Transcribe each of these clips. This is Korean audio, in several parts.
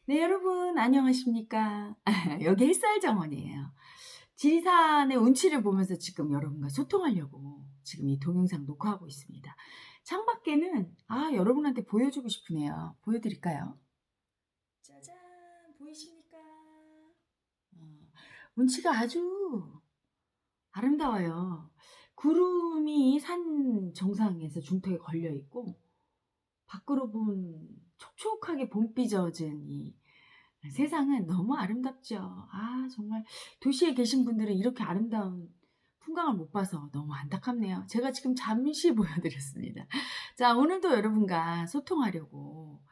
네, 여러분, 안녕하십니까? 여기 햇살 정원이에요. 지리산의 운치를 보면서 지금 여러분과 소통하려고 지금 이 동영상 녹화하고 있습니다. 창밖에는, 여러분한테 보여주고 싶으네요. 보여드릴까요? 짜잔, 보이십니까? 어, 운치가 아주 아름다워요. 구름이 산 정상에서 중턱에 걸려 있고, 밖으로 본 촉촉하게 봄비 젖은 이 세상은 너무 아름답죠. 정말 도시에 계신 분들은 이렇게 아름다운 풍광을 못 봐서 너무 안타깝네요. 제가 지금 잠시 보여드렸습니다. 자, 오늘도 여러분과 소통하려고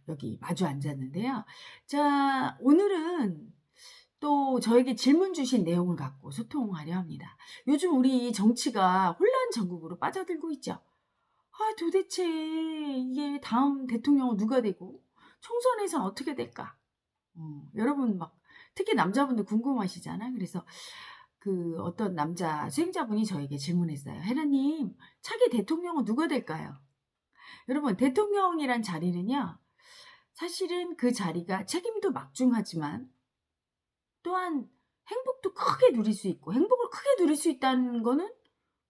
여기 마주 앉았는데요. 자, 오늘은 또 저에게 질문 주신 내용을 갖고 소통하려 합니다. 요즘 우리 정치가 혼란 전국으로 빠져들고 있죠. 도대체 이게 다음 대통령은 누가 되고 총선에선 어떻게 될까? 여러분 막 특히 남자분들 궁금하시잖아요. 그래서 그 어떤 남자 수행자분이 저에게 질문했어요. 혜라님, 차기 대통령은 누가 될까요? 여러분, 대통령이란 자리는요, 사실은 그 자리가 책임도 막중하지만 또한 행복도 크게 누릴 수 있고, 행복을 크게 누릴 수 있다는 거는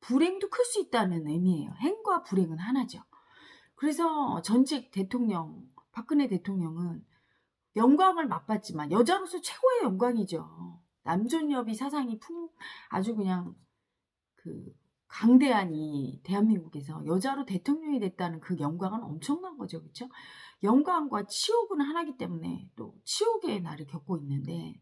불행도 클 수 있다는 의미예요. 행과 불행은 하나죠. 그래서 전직 대통령, 박근혜 대통령은 영광을 맛봤지만 여자로서 최고의 영광이죠. 남존여비 사상이 아주 그냥 그 강대한 이 대한민국에서 여자로 대통령이 됐다는 그 영광은 엄청난 거죠. 그렇죠? 영광과 치욕은 하나이기 때문에 또 치욕의 날을 겪고 있는데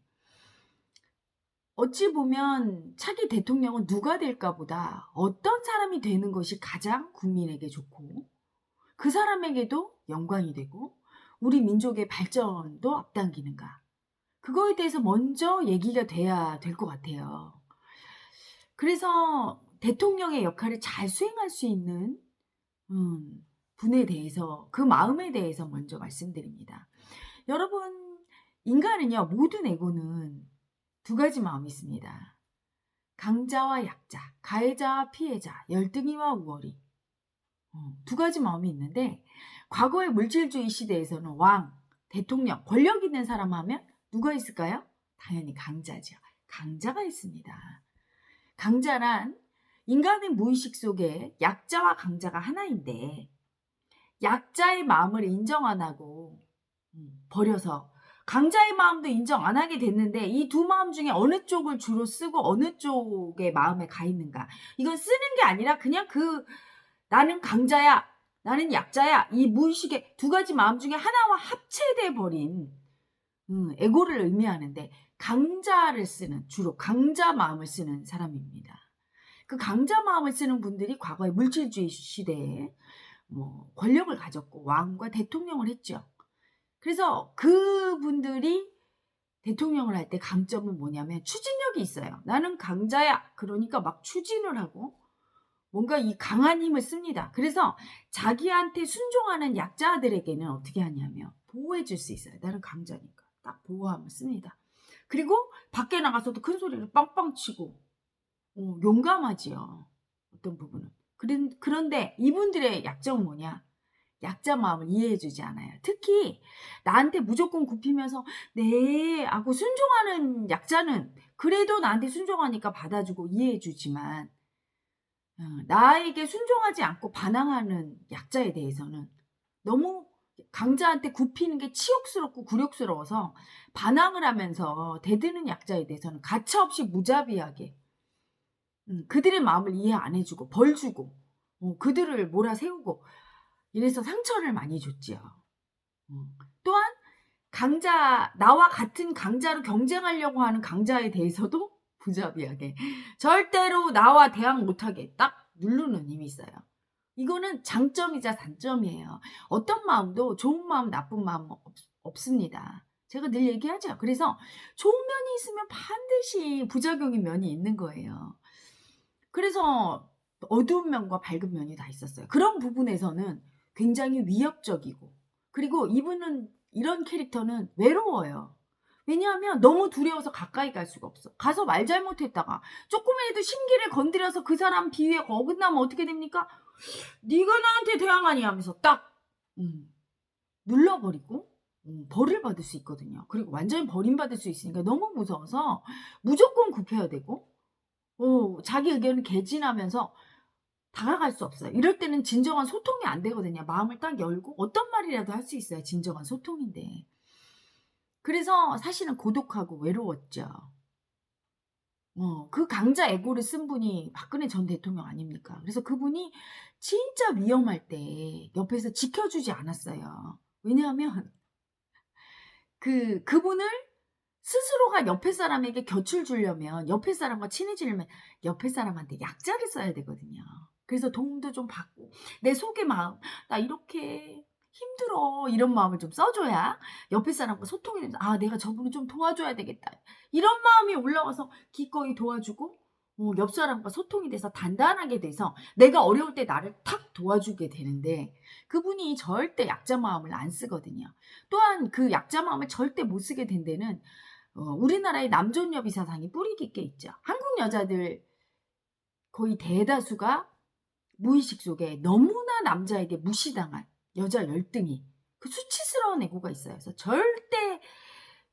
어찌 보면 차기 대통령은 누가 될까 보다 어떤 사람이 되는 것이 가장 국민에게 좋고 그 사람에게도 영광이 되고 우리 민족의 발전도 앞당기는가. 그거에 대해서 먼저 얘기가 돼야 될 것 같아요. 그래서 대통령의 역할을 잘 수행할 수 있는 분에 대해서 그 마음에 대해서 먼저 말씀드립니다. 여러분 인간은요 모든 에고는 두 가지 마음이 있습니다. 강자와 약자, 가해자와 피해자, 열등이와 우월이 두 가지 마음이 있는데 과거의 물질주의 시대에서는 왕, 대통령, 권력 있는 사람 하면 누가 있을까요? 당연히 강자죠. 강자가 있습니다. 강자란 인간의 무의식 속에 약자와 강자가 하나인데 약자의 마음을 인정 안 하고 버려서 강자의 마음도 인정 안 하게 됐는데 이 두 마음 중에 어느 쪽을 주로 쓰고 어느 쪽의 마음에 가 있는가. 이건 쓰는 게 아니라 그냥 나는 강자야, 나는 약자야. 이 무의식의 두 가지 마음 중에 하나와 합체돼 버린 에고를 의미하는데 강자를 쓰는 주로 강자 마음을 쓰는 사람입니다. 그 강자 마음을 쓰는 분들이 과거의 물질주의 시대에 권력을 가졌고 왕과 대통령을 했죠. 그래서 그분들이 대통령을 할 때 강점은 뭐냐면 추진력이 있어요. 나는 강자야. 그러니까 막 추진을 하고 뭔가 이 강한 힘을 씁니다. 그래서 자기한테 순종하는 약자들에게는 어떻게 하냐면 보호해 줄 수 있어요. 나는 강자니까. 딱 보호함을 씁니다. 그리고 밖에 나가서도 큰 소리를 빵빵 치고 용감하지요. 어떤 부분은. 그런데 이분들의 약점은 뭐냐? 약자 마음을 이해해 주지 않아요. 특히 나한테 무조건 굽히면서 네 하고 순종하는 약자는 그래도 나한테 순종하니까 받아주고 이해해 주지만 나에게 순종하지 않고 반항하는 약자에 대해서는 너무 강자한테 굽히는 게 치욕스럽고 굴욕스러워서 반항을 하면서 대드는 약자에 대해서는 가차없이 무자비하게 그들의 마음을 이해 안 해주고 벌 주고 그들을 몰아세우고 이래서 상처를 많이 줬지요. 또한 나와 같은 강자로 경쟁하려고 하는 강자에 대해서도 무자비하게 절대로 나와 대항 못하게 딱 누르는 힘이 있어요. 이거는 장점이자 단점이에요. 어떤 마음도 좋은 마음, 나쁜 마음 없습니다. 제가 늘 얘기하죠. 그래서 좋은 면이 있으면 반드시 부작용의 면이 있는 거예요. 그래서 어두운 면과 밝은 면이 다 있었어요. 그런 부분에서는 굉장히 위협적이고 그리고 이분은 이런 캐릭터는 외로워요. 왜냐하면 너무 두려워서 가까이 갈 수가 없어. 가서 말 잘못했다가 조금이라도 심기를 건드려서 그 사람 비위에 어긋나면 어떻게 됩니까? 네가 나한테 대항하니 하면서 딱 눌러버리고 벌을 받을 수 있거든요. 그리고 완전히 버림받을 수 있으니까 너무 무서워서 무조건 굽혀야 되고 자기 의견을 개진하면서 다가갈 수 없어요. 이럴 때는 진정한 소통이 안 되거든요. 마음을 딱 열고 어떤 말이라도 할 수 있어야 진정한 소통인데. 그래서 사실은 고독하고 외로웠죠. 그 강자 애고를 쓴 분이 박근혜 전 대통령 아닙니까? 그래서 그분이 진짜 위험할 때 옆에서 지켜주지 않았어요. 왜냐하면 그분을 스스로가 옆에 사람에게 곁을 주려면, 옆에 사람과 친해지려면 옆에 사람한테 약자를 써야 되거든요. 그래서 도움도 좀 받고 내 속의 마음, '나 이렇게 힘들어.' 이런 마음을 좀 써 줘야 옆에 사람과 소통이 되면서 '아 내가 저분을 좀 도와줘야 되겠다.' 이런 마음이 올라와서 기꺼이 도와주고 옆 사람과 소통이 돼서 단단하게 돼서 내가 어려울 때 나를 탁 도와주게 되는데, 그분이 절대 약자 마음을 안 쓰거든요. 또한 그 약자 마음을 절대 못 쓰게 된 데는 우리나라의 남존여비 사상이 뿌리 깊게 있죠. 한국 여자들 거의 대다수가 무의식 속에 너무나 남자에게 무시당한 여자 열등이, 그 수치스러운 애고가 있어요. 그래서 절대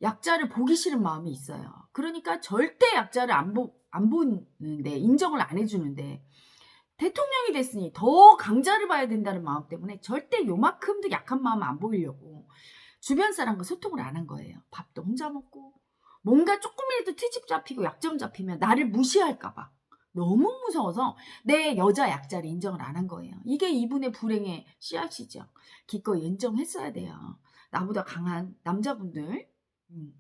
약자를 보기 싫은 마음이 있어요. 그러니까 절대 약자를 안 보는데, 인정을 안 해주는데, 대통령이 됐으니 더 강자를 봐야 된다는 마음 때문에 절대 요만큼도 약한 마음 안 보이려고 주변 사람과 소통을 안 한 거예요. 밥도 혼자 먹고 뭔가 조금이라도 트집 잡히고 약점 잡히면 나를 무시할까 봐 너무 무서워서 내 여자 약자를 인정을 안 한 거예요. 이게 이분의 불행의 씨앗이죠. 기꺼이 인정했어야 돼요. 나보다 강한 남자분들,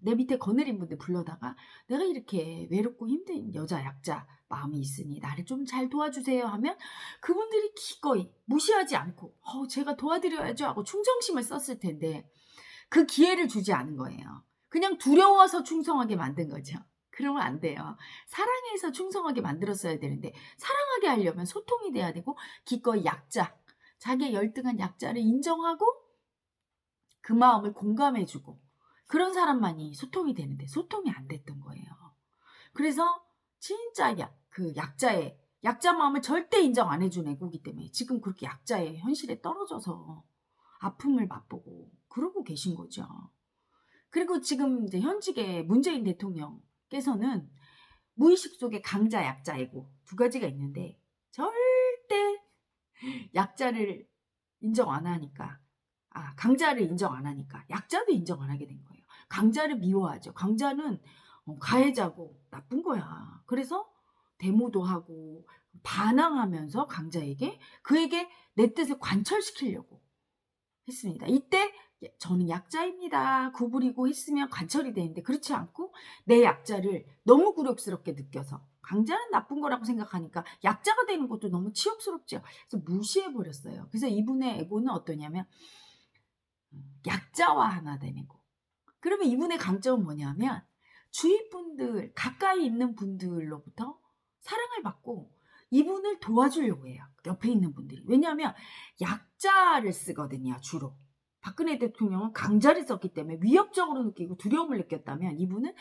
내 밑에 거느린 분들 불러다가 내가 이렇게 외롭고 힘든 여자 약자 마음이 있으니 나를 좀 잘 도와주세요 하면 그분들이 기꺼이 무시하지 않고 제가 도와드려야죠 하고 충성심을 썼을 텐데, 그 기회를 주지 않은 거예요. 그냥 두려워서 충성하게 만든 거죠. 그러면 안 돼요. 사랑해서 충성하게 만들었어야 되는데, 사랑하게 하려면 소통이 돼야 되고 기꺼이 약자, 자기의 열등한 약자를 인정하고 그 마음을 공감해주고 그런 사람만이 소통이 되는데 소통이 안 됐던 거예요. 그래서 진짜 그 약자 마음을 절대 인정 안 해준 애고기 때문에 지금 그렇게 약자의 현실에 떨어져서 아픔을 맛보고 그러고 계신 거죠. 그리고 지금 이제 현직의 문재인 대통령께서는 무의식 속에 강자, 약자, 애고 두 가지가 있는데 절대 약자를 인정 안 하니까, 강자를 인정 안 하니까 약자도 인정 안 하게 된 거예요. 강자를 미워하죠. 강자는 가해자고 나쁜 거야. 그래서 데모도 하고 반항하면서 강자에게, 그에게 내 뜻을 관철시키려고 했습니다. 이때 저는 약자입니다 구부리고 했으면 관철이 되는데 그렇지 않고 내 약자를 너무 굴욕스럽게 느껴서 강자는 나쁜 거라고 생각하니까 약자가 되는 것도 너무 치욕스럽죠. 그래서 무시해버렸어요. 그래서 이분의 에고는 어떠냐면 약자와 하나 되는 거. 그러면 이분의 강점은 뭐냐면 주위 분들, 가까이 있는 분들로부터 사랑을 받고 이분을 도와주려고 해요. 옆에 있는 분들이. 왜냐하면 약자를 쓰거든요, 주로. 박근혜 대통령은 강자를 썼기 때문에 위협적으로 느끼고 두려움을 느꼈다면 이분은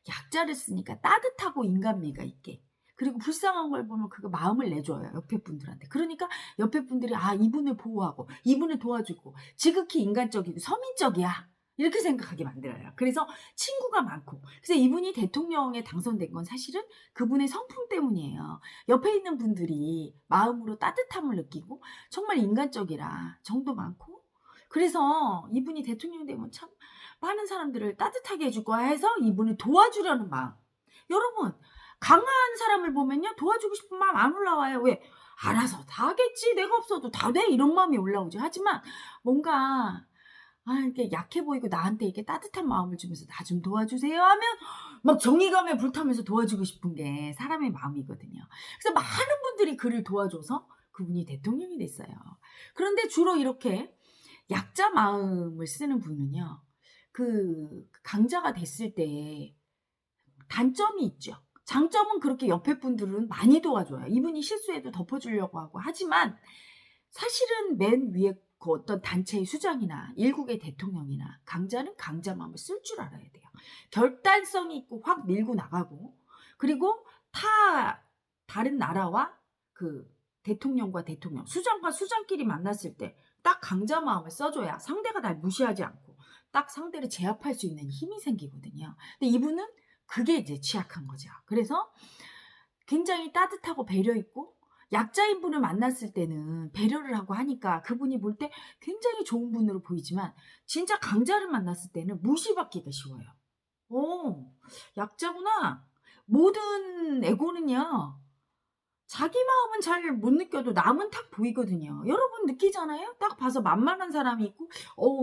약자를 쓰니까 따뜻하고 인간미가 있게, 그리고 불쌍한 걸 보면 그거 마음을 내줘요, 옆에 분들한테. 그러니까 옆에 분들이 이분을 보호하고 이분을 도와주고 지극히 인간적이고 서민적이야 이렇게 생각하게 만들어요. 그래서 친구가 많고, 그래서 이분이 대통령에 당선된 건 사실은 그분의 성품 때문이에요. 옆에 있는 분들이 마음으로 따뜻함을 느끼고 정말 인간적이라 정도 많고, 그래서 이분이 대통령 되면 참 많은 사람들을 따뜻하게 해줄 거야 해서 이분을 도와주려는 마음. 여러분, 강한 사람을 보면요 도와주고 싶은 마음 안 올라와요. 왜? 알아서 다 하겠지, 내가 없어도 다 돼, 이런 마음이 올라오죠. 하지만 뭔가 이렇게 약해 보이고 나한테 이렇게 따뜻한 마음을 주면서 나 좀 도와주세요 하면 막 정의감에 불타면서 도와주고 싶은 게 사람의 마음이거든요. 그래서 많은 분들이 그를 도와줘서 그분이 대통령이 됐어요. 그런데 주로 이렇게 약자 마음을 쓰는 분은요, 그 강자가 됐을 때 단점이 있죠. 장점은 그렇게 옆에 분들은 많이 도와줘요. 이분이 실수해도 덮어주려고 하고. 하지만 사실은 맨 위에 그 어떤 단체의 수장이나 일국의 대통령이나 강자는 강자 마음을 쓸 줄 알아야 돼요. 결단성이 있고 확 밀고 나가고, 그리고 다른 나라와 그 대통령과 대통령, 수장과 수장끼리 만났을 때 딱 강자 마음을 써줘야 상대가 날 무시하지 않고 딱 상대를 제압할 수 있는 힘이 생기거든요. 근데 이분은 그게 이제 취약한 거죠. 그래서 굉장히 따뜻하고 배려 있고 약자인 분을 만났을 때는 배려를 하고 하니까 그분이 볼 때 굉장히 좋은 분으로 보이지만 진짜 강자를 만났을 때는 무시받기가 쉬워요. 어, 약자구나. 모든 에고는요. 자기 마음은 잘 못 느껴도 남은 탁 보이거든요. 여러분 느끼잖아요? 딱 봐서 만만한 사람이 있고,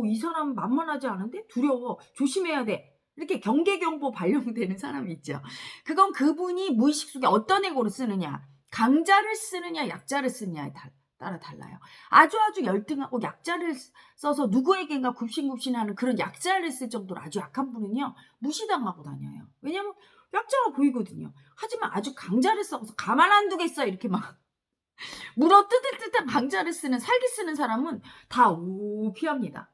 이 사람 만만하지 않은데? 두려워. 조심해야 돼. 이렇게 경계경보 발령되는 사람이 있죠. 그건 그분이 무의식 속에 어떤 에고를 쓰느냐, 강자를 쓰느냐, 약자를 쓰느냐에 따라 달라요. 아주 열등하고 약자를 써서 누구에겐가 굽신굽신하는 그런 약자를 쓸 정도로 아주 약한 분은요, 무시당하고 다녀요. 왜냐면 약자가 보이거든요. 하지만 아주 강자를 써서 가만 안 두겠어 이렇게 막 물어 뜯을 듯한 강자를 쓰는 살기 쓰는 사람은 다 피합니다.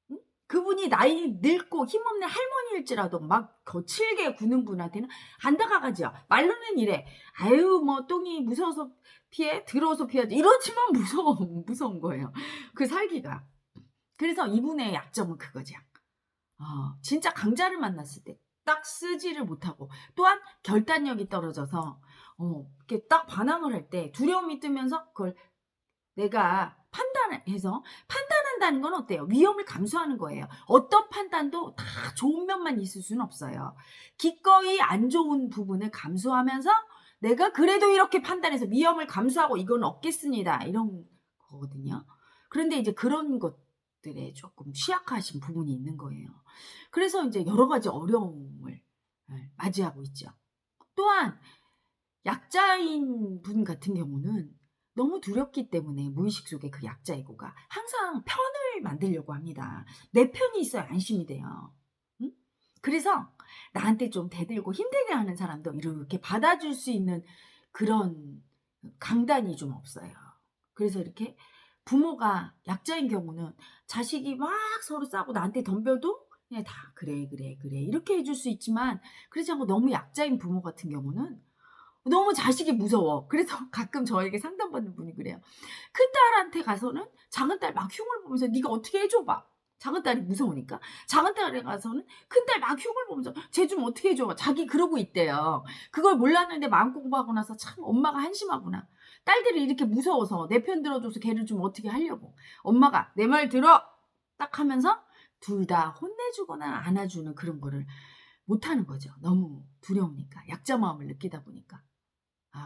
응? 그분이 나이 늙고 힘없는 할머니일지라도 막 거칠게 구는 분한테는 안 다가가죠. 말로는 이래. 아유 뭐 똥이 무서워서 피해 들어서 피하지 이러지만 무서운 거예요. 그 살기가. 그래서 이분의 약점은 그거죠. 진짜 강자를 만났을 때 딱 쓰지를 못하고 또한 결단력이 떨어져서 이렇게 딱 반항을 할 때 두려움이 뜨면서 그걸 내가 판단한다는 건 어때요? 위험을 감수하는 거예요. 어떤 판단도 다 좋은 면만 있을 수는 없어요. 기꺼이 안 좋은 부분을 감수하면서 내가 그래도 이렇게 판단해서 위험을 감수하고 이건 없겠습니다. 이런 거거든요. 그런데 이제 그런 것들에 조금 취약하신 부분이 있는 거예요. 그래서 이제 여러 가지 어려움을 맞이하고 있죠. 또한 약자인 분 같은 경우는 너무 두렵기 때문에 무의식 속에 그 약자 에고가 항상 편을 만들려고 합니다. 내 편이 있어야 안심이 돼요. 응? 그래서 나한테 좀 대들고 힘들게 하는 사람도 이렇게 받아줄 수 있는 그런 강단이 좀 없어요. 그래서 이렇게 부모가 약자인 경우는 자식이 막 서로 싸고 나한테 덤벼도 그냥 다 그래 이렇게 해줄 수 있지만 그렇지 않고 너무 약자인 부모 같은 경우는 너무 자식이 무서워. 그래서 가끔 저에게 상담받는 분이 그래요. 큰딸한테 가서는 작은딸 막 흉을 보면서 네가 어떻게 해줘 봐. 작은딸이 무서우니까. 작은딸에 가서는 큰딸 막 흉을 보면서 쟤 좀 어떻게 해줘 봐. 자기 그러고 있대요. 그걸 몰랐는데 마음 공부하고 나서 참 엄마가 한심하구나. 딸들이 이렇게 무서워서 내 편 들어줘서 걔를 좀 어떻게 하려고. 엄마가 내 말 들어! 딱 하면서 둘 다 혼내주거나 안아주는 그런 거를 못하는 거죠. 너무 두려우니까. 약자 마음을 느끼다 보니까.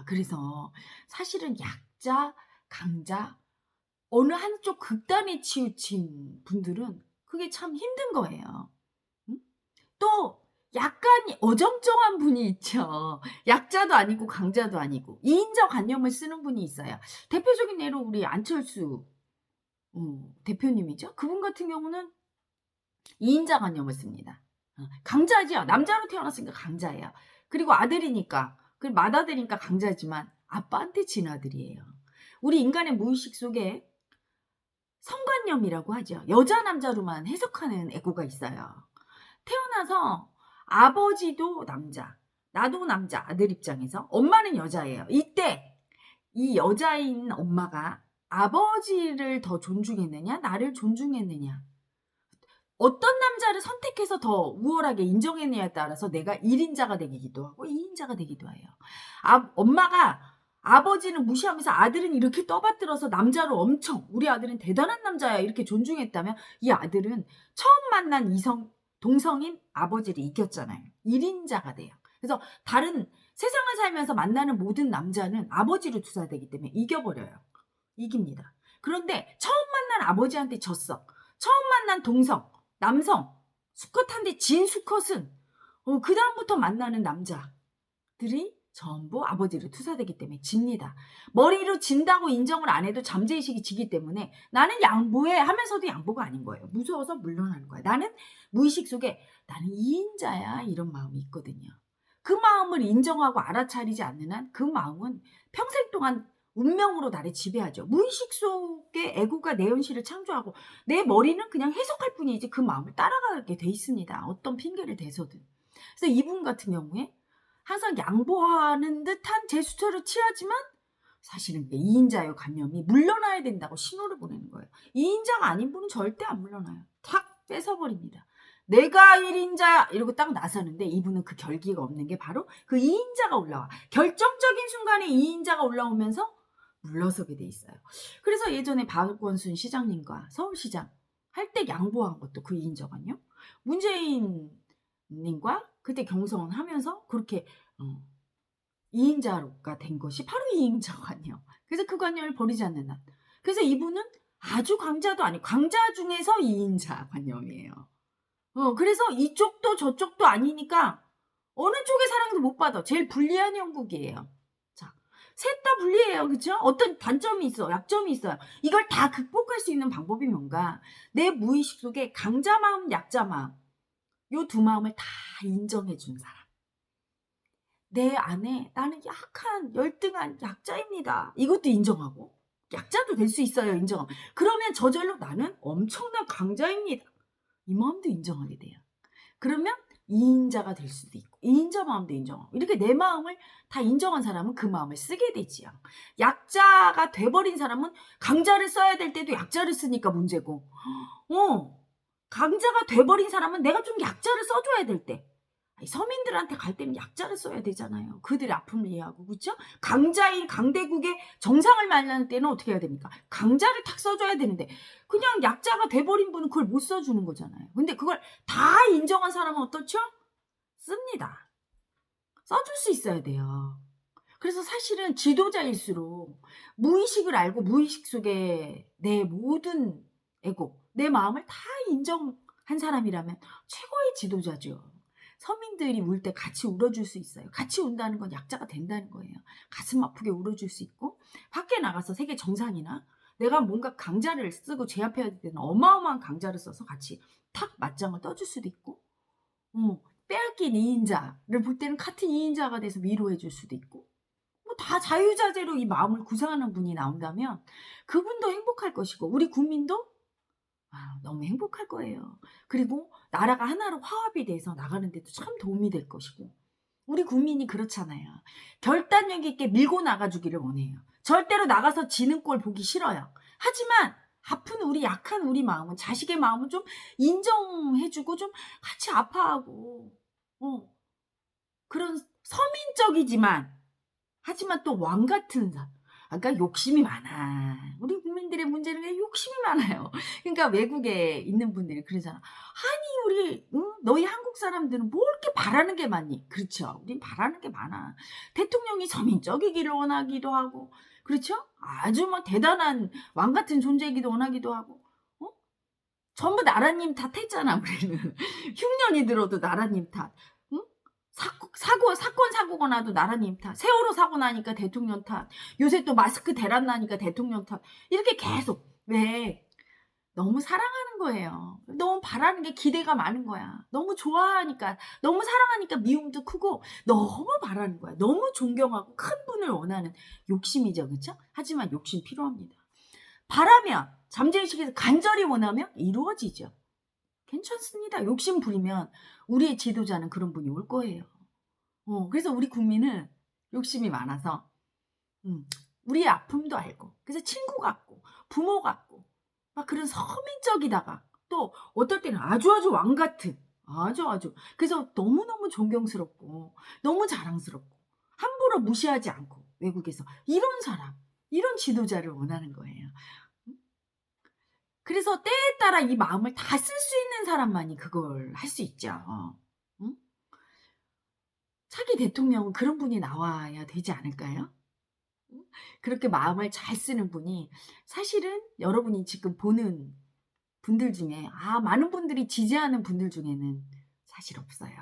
그래서 사실은 약자, 강자, 어느 한쪽 극단에 치우친 분들은 그게 참 힘든 거예요. 응? 또 약간 어정쩡한 분이 있죠. 약자도 아니고 강자도 아니고 이인자 관념을 쓰는 분이 있어요. 대표적인 예로 우리 안철수 대표님이죠. 그분 같은 경우는 이인자 관념을 씁니다. 강자죠. 남자로 태어났으니까 강자예요. 그리고 아들이니까, 그리고 맏아들이니까 강자지만 아빠한테 진 아들이에요. 우리 인간의 무의식 속에 성관념이라고 하죠. 여자 남자로만 해석하는 에고가 있어요. 태어나서 아버지도 남자, 나도 남자, 아들 입장에서 엄마는 여자예요. 이때 이 여자인 엄마가 아버지를 더 존중했느냐, 나를 존중했느냐, 어떤 남자를 선택해서 더 우월하게 인정했느냐에 따라서 내가 1인자가 되기도 하고 2인자가 되기도 해요. 엄마가 아버지는 무시하면서 아들은 이렇게 떠받들어서 남자로 엄청 우리 아들은 대단한 남자야 이렇게 존중했다면 이 아들은 처음 만난 동성인 아버지를 이겼잖아요. 1인자가 돼요. 그래서 다른 세상을 살면서 만나는 모든 남자는 아버지로 투사되기 때문에 이겨버려요. 이깁니다. 그런데 처음 만난 아버지한테 졌어. 처음 만난 남성, 수컷한테 진 수컷은 그 다음부터 만나는 남자들이 전부 아버지를 투사되기 때문에 집니다. 머리로 진다고 인정을 안 해도 잠재의식이 지기 때문에 나는 양보해 하면서도 양보가 아닌 거예요. 무서워서 물러나는 거예요. 나는 무의식 속에 나는 2인자야 이런 마음이 있거든요. 그 마음을 인정하고 알아차리지 않는 한 그 마음은 평생 동안 운명으로 나를 지배하죠. 무의식 속에 에고가 내 현실을 창조하고 내 머리는 그냥 해석할 뿐이지 그 마음을 따라가게 돼 있습니다. 어떤 핑계를 대서든. 그래서 이분 같은 경우에 항상 양보하는 듯한 제스처를 취하지만 사실은 2인자의 관념이 물러나야 된다고 신호를 보내는 거예요. 2인자가 아닌 분은 절대 안 물러나요. 탁 뺏어버립니다. 내가 1인자야 이러고 딱 나서는데 이분은 그 결기가 없는 게 바로 그 2인자가 올라와. 결정적인 순간에 2인자가 올라오면서 물러서게 돼 있어요. 그래서 예전에 박원순 시장님과 서울시장 할 때 양보한 것도 그 2인자관요. 문재인 님과 그때 경선하면서 그렇게 2인자가 된 것이 바로 2인자관이요. 그래서 그 관념을 버리지 않는 한. 그래서 이분은 아주 강자도 아니고 강자 중에서 2인자 관념이에요. 그래서 이쪽도 저쪽도 아니니까 어느 쪽의 사랑도 못 받아. 제일 불리한 형국이에요. 자, 셋 다 불리해요. 그쵸? 어떤 단점이 있어, 약점이 있어요. 이걸 다 극복할 수 있는 방법이 뭔가? 내 무의식 속에 강자 마음, 약자 마음, 요 두 마음을 다 인정해 준 사람. 내 안에 나는 약한, 열등한 약자입니다. 이것도 인정하고, 약자도 될 수 있어요. 인정하면. 그러면 저절로 나는 엄청난 강자입니다. 이 마음도 인정하게 돼요. 그러면 2인자가 될 수도 있고 2인자 마음도 인정하고 이렇게 내 마음을 다 인정한 사람은 그 마음을 쓰게 되지요. 약자가 돼버린 사람은 강자를 써야 될 때도 약자를 쓰니까 문제고 강자가 돼버린 사람은 내가 좀 약자를 써줘야 될 때 서민들한테 갈 때는 약자를 써야 되잖아요. 그들의 아픔을 이해하고 그렇죠? 강자인 강대국의 정상을 만나는 때는 어떻게 해야 됩니까? 강자를 탁 써줘야 되는데 그냥 약자가 돼버린 분은 그걸 못 써주는 거잖아요. 근데 그걸 다 인정한 사람은 어떻죠? 씁니다. 써줄 수 있어야 돼요. 그래서 사실은 지도자일수록 무의식을 알고 무의식 속에 내 모든 에고, 내 마음을 다 인정한 사람이라면 최고의 지도자죠. 서민들이 울 때 같이 울어줄 수 있어요. 같이 운다는 건 약자가 된다는 거예요. 가슴 아프게 울어줄 수 있고 밖에 나가서 세계 정상이나 내가 뭔가 강자를 쓰고 제압해야 될 때는 어마어마한 강자를 써서 같이 탁 맞짱을 떠줄 수도 있고 빼앗긴 2인자를 볼 때는 같은 2인자가 돼서 위로해 줄 수도 있고 뭐 다 자유자재로 이 마음을 구성하는 분이 나온다면 그분도 행복할 것이고 우리 국민도 너무 행복할 거예요. 그리고 나라가 하나로 화합이 돼서 나가는 데도 참 도움이 될 것이고 우리 국민이 그렇잖아요. 결단력 있게 밀고 나가주기를 원해요. 절대로 나가서 지는 꼴 보기 싫어요. 하지만 아픈 우리 약한 우리 마음은 자식의 마음은 좀 인정해주고 좀 같이 아파하고 그런 서민적이지만 하지만 또 왕 같은 사람. 그러니까 욕심이 많아. 우리 국민들의 문제는 그냥 욕심이 많아요. 그러니까 외국에 있는 분들이 그러잖아. 아니 우리 너희 한국 사람들은 뭐 이렇게 바라는 게 많니? 그렇죠. 우린 바라는 게 많아. 대통령이 서민적이기를 원하기도 하고 그렇죠? 아주 뭐 대단한 왕 같은 존재이기도 원하기도 하고 전부 나라님 탓했잖아 우리는. 흉년이 들어도 나라님 탓. 사건 사고가 나도 나라님 탓. 세월호 사고 나니까 대통령 탓. 요새 또 마스크 대란 나니까 대통령 탓. 이렇게 계속. 왜? 너무 사랑하는 거예요. 너무 바라는 게 기대가 많은 거야. 너무 좋아하니까, 너무 사랑하니까 미움도 크고, 너무 바라는 거야. 너무 존경하고 큰 분을 원하는 욕심이죠. 그렇죠? 하지만 욕심 필요합니다. 바라면, 잠재의식에서 간절히 원하면 이루어지죠. 괜찮습니다. 욕심 부리면 우리의 지도자는 그런 분이 올 거예요. 그래서 우리 국민은 욕심이 많아서 우리의 아픔도 알고 그래서 친구 같고 부모 같고 막 그런 서민적이다가 또 어떨 때는 아주 왕 같은 아주 그래서 너무너무 존경스럽고 너무 자랑스럽고 함부로 무시하지 않고 외국에서 이런 사람 이런 지도자를 원하는 거예요. 그래서 때에 따라 이 마음을 다 쓸 수 있는 사람만이 그걸 할 수 있죠. 응? 차기 대통령은 그런 분이 나와야 되지 않을까요? 응? 그렇게 마음을 잘 쓰는 분이 사실은 여러분이 지금 보는 분들 중에 많은 분들이 지지하는 분들 중에는 사실 없어요.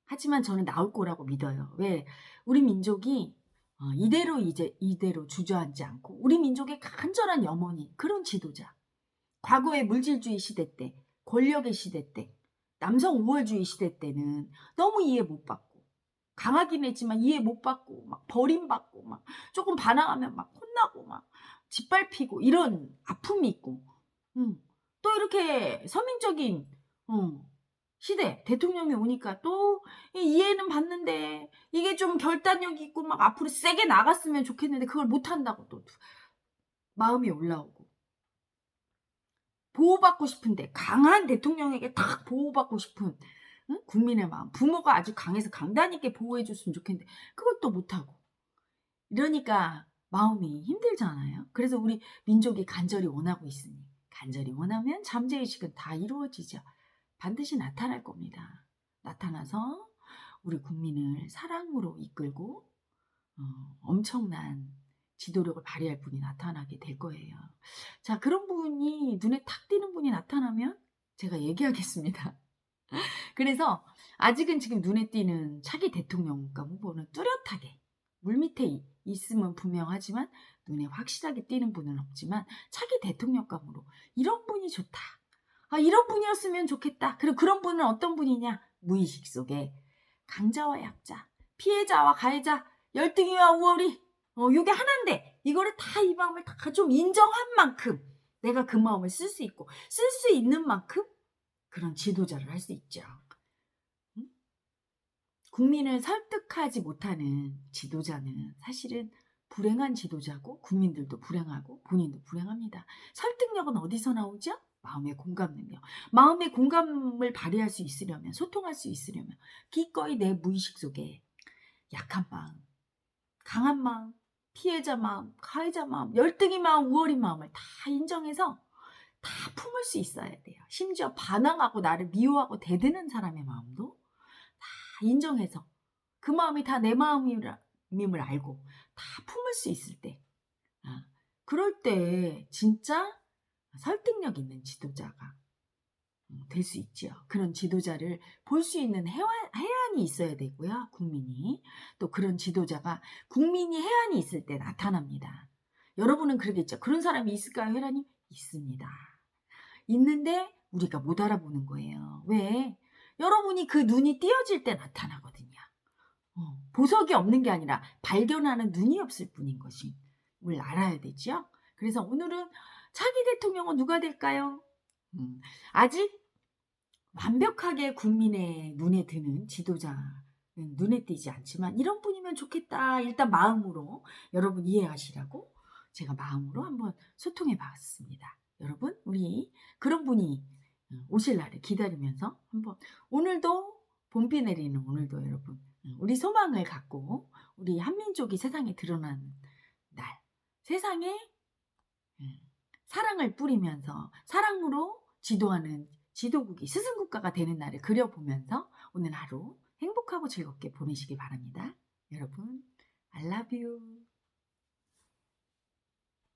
하지만 저는 나올 거라고 믿어요. 왜? 우리 민족이 이대로 주저앉지 않고 우리 민족의 간절한 염원이 그런 지도자. 과거의 물질주의 시대 때, 권력의 시대 때, 남성 우월주의 시대 때는 너무 이해 못 받고, 강하긴 했지만 이해 못 받고, 막 버림받고, 막 조금 반항하면 막 혼나고, 막 짓밟히고, 이런 아픔이 있고, 또 이렇게 서민적인, 시대, 대통령이 오니까 또 이해는 받는데, 이게 좀 결단력 있고, 막 앞으로 세게 나갔으면 좋겠는데, 그걸 못 한다고 또 마음이 올라오고. 보호받고 싶은데 강한 대통령에게 딱 보호받고 싶은 국민의 마음. 부모가 아주 강해서 강단 있게 보호해 줬으면 좋겠는데 그것도 못하고. 이러니까 마음이 힘들잖아요. 그래서 우리 민족이 간절히 원하고 있으니 간절히 원하면 잠재의식은 다 이루어지죠. 반드시 나타날 겁니다. 나타나서 우리 국민을 사랑으로 이끌고 엄청난 지도력을 발휘할 분이 나타나게 될 거예요. 자, 그런 분이 눈에 탁 띄는 분이 나타나면 제가 얘기하겠습니다. 그래서 아직은 지금 눈에 띄는 차기 대통령감 후보는 뚜렷하게 물밑에 있으면 분명하지만 눈에 확실하게 띄는 분은 없지만 차기 대통령감으로 이런 분이 좋다. 이런 분이었으면 좋겠다. 그리고 그런 분은 어떤 분이냐? 무의식 속에 강자와 약자, 피해자와 가해자, 열등이와 우월이 이게 하나인데 이거를 다 이 마음을 다 좀 인정한 만큼 내가 그 마음을 쓸 수 있고 쓸 수 있는 만큼 그런 지도자를 할 수 있죠. 국민을 설득하지 못하는 지도자는 사실은 불행한 지도자고 국민들도 불행하고 본인도 불행합니다. 설득력은 어디서 나오죠? 마음의 공감 능력. 마음의 공감을 발휘할 수 있으려면 소통할 수 있으려면 기꺼이 내 무의식 속에 약한 마음, 강한 마음, 피해자 마음, 가해자 마음, 열등의 마음, 우월의 마음을 다 인정해서 다 품을 수 있어야 돼요. 심지어 반항하고 나를 미워하고 대드는 사람의 마음도 다 인정해서 그 마음이 다 내 마음임을 알고 다 품을 수 있을 때 그럴 때 진짜 설득력 있는 지도자가 될 수 있죠. 그런 지도자를 볼 수 있는 해안이 있어야 되고요. 국민이. 또 그런 지도자가 국민이 해안이 있을 때 나타납니다. 여러분은 그러겠죠. 그런 사람이 있을까요? 해안이 있습니다. 있는데 우리가 못 알아보는 거예요. 왜? 여러분이 그 눈이 띄어질 때 나타나거든요. 보석이 없는 게 아니라 발견하는 눈이 없을 뿐인 것임을 알아야 되죠. 그래서 오늘은 차기 대통령은 누가 될까요? 아직 완벽하게 국민의 눈에 드는 지도자는 눈에 띄지 않지만 이런 분이면 좋겠다. 일단 마음으로 여러분 이해하시라고 제가 마음으로 한번 소통해 봤습니다. 여러분 우리 그런 분이 오실 날을 기다리면서 한번 오늘도 봄비 내리는 오늘도 여러분 우리 소망을 갖고 우리 한민족이 세상에 드러나는 날 세상에 사랑을 뿌리면서 사랑으로 지도하는 지도국이 스승국가가 되는 날을 그려보면서 오늘 하루 행복하고 즐겁게 보내시기 바랍니다. 여러분 I love you.